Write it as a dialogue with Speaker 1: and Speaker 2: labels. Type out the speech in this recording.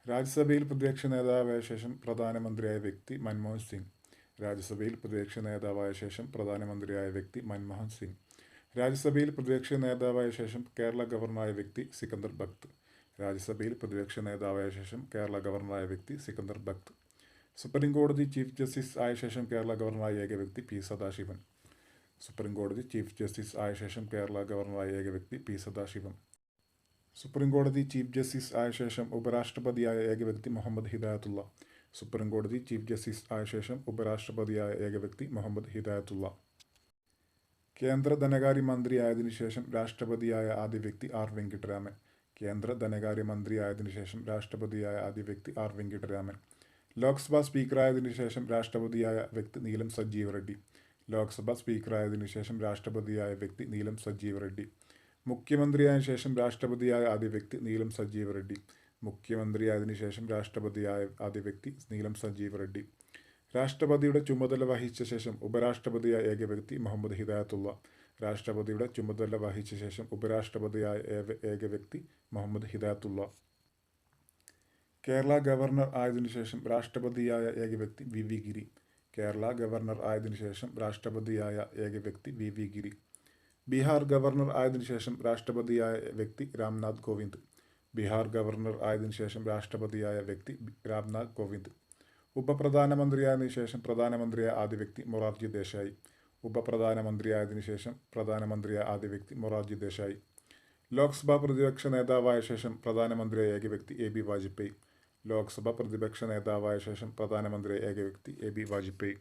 Speaker 1: രാജ്യസഭയിൽ പ്രതിപക്ഷ നേതാവായ ശേഷം പ്രധാനമന്ത്രിയായ വ്യക്തി മൻമോഹൻ സിംഗ്. രാജ്യസഭയിൽ പ്രതിപക്ഷ നേതാവായ ശേഷം പ്രധാനമന്ത്രിയായ വ്യക്തി മൻമോഹൻ സിംഗ്. രാജ്യസഭയിൽ പ്രതിപക്ഷ നേതാവായ ശേഷം കേരള ഗവർണറായ വ്യക്തി സിക്കന്ദർ ബക്ത്. രാജ്യസഭയിൽ പ്രതിപക്ഷ നേതാവായ ശേഷം കേരള ഗവർണറായ വ്യക്തി സിക്കന്ദർ ബക്ത്. സുപ്രീം കോടതി ചീഫ് ജസ്റ്റിസ് ആയ ശേഷം കേരള ഗവർണറായ ഏക വ്യക്തി പി സദാശിവൻ. സുപ്രീം കോടതി ചീഫ് ജസ്റ്റിസ് ആയ ശേഷം കേരള ഗവർണറായ ഏക വ്യക്തി പി സദാശിവം. സുപ്രീം കോടതി ചീഫ് ജസ്റ്റിസ് ആയ ശേഷം ഉപരാഷ്ട്രപതിയായ ഏക വ്യക്തി മുഹമ്മദ് ഹിദായത്തുള്ള. സുപ്രീം കോടതി ചീഫ് ജസ്റ്റിസ് ആയ ശേഷം ഉപരാഷ്ട്രപതിയായ ഏക വ്യക്തി മുഹമ്മദ് ഹിദായത്തുള്ള. കേന്ദ്ര ധനകാര്യ മന്ത്രിയായതിനു ശേഷം രാഷ്ട്രപതിയായ ആദ്യ വ്യക്തി ആർ വെങ്കിട്ടരാമൻ. കേന്ദ്ര ധനകാര്യ മന്ത്രിയായതിനു ശേഷം രാഷ്ട്രപതിയായ ആദ്യ വ്യക്തി ആർ വെങ്കിട്ടരാമൻ. ലോക്സഭാ സ്പീക്കറായതിനു ശേഷം രാഷ്ട്രപതിയായ വ്യക്തി നീലം സഞ്ജീവ് റെഡ്ഡി. ലോക്സഭാ സ്പീക്കറായതിനു ശേഷം രാഷ്ട്രപതിയായ വ്യക്തി നീലം സഞ്ജീവ് റെഡ്ഡി. മുഖ്യമന്ത്രിയായ ശേഷം രാഷ്ട്രപതിയായ ആദ്യ വ്യക്തി നീലം സഞ്ജീവ് റെഡ്ഡി. മുഖ്യമന്ത്രിയായതിനു ശേഷം രാഷ്ട്രപതിയായ ആദ്യ വ്യക്തി നീലം സഞ്ജീവ് റെഡ്ഡി. രാഷ്ട്രപതിയുടെ ചുമതല വഹിച്ച ശേഷം ഉപരാഷ്ട്രപതിയായ ഏക വ്യക്തി മുഹമ്മദ് ഹിദായത്തുള്ള. രാഷ്ട്രപതിയുടെ ചുമതല വഹിച്ച ശേഷം ഉപരാഷ്ട്രപതിയായ ഏക വ്യക്തി മുഹമ്മദ് ഹിദായത്തുള്ള. കേരള ഗവർണർ ആയതിനു ശേഷം രാഷ്ട്രപതിയായ ഏക വ്യക്തി വി വി ഗിരി. കേരള ഗവർണർ ആയതിനു ശേഷം രാഷ്ട്രപതിയായ ഏക വ്യക്തി വി വി ഗിരി. ബീഹാർ ഗവർണർ ആയതിനു ശേഷം രാഷ്ട്രപതിയായ വ്യക്തി രാംനാഥ് കോവിന്ദ്. ബീഹാർ ഗവർണർ ആയതിനു ശേഷം രാഷ്ട്രപതിയായ വ്യക്തി രാംനാഥ് കോവിന്ദ്. ഉപപ്രധാനമന്ത്രിയായതിനു ശേഷം പ്രധാനമന്ത്രിയായ ആദ്യ വ്യക്തി മൊറാർജി ദേശായി. ഉപപ്രധാനമന്ത്രിയായതിനു ശേഷം പ്രധാനമന്ത്രിയായ ആദ്യ വ്യക്തി മൊറാർജി ദേശായി. ലോക്സഭാ പ്രതിപക്ഷ നേതാവായ ശേഷം പ്രധാനമന്ത്രിയായ ഏക വ്യക്തി എ ബി വാജ്പേയി. ലോക്സഭ പ്രതിപക്ഷ നേതാവായ ശേഷം പ്രധാനമന്ത്രിയായ ഏക വ്യക്തി എ ബി വാജ്പേയി.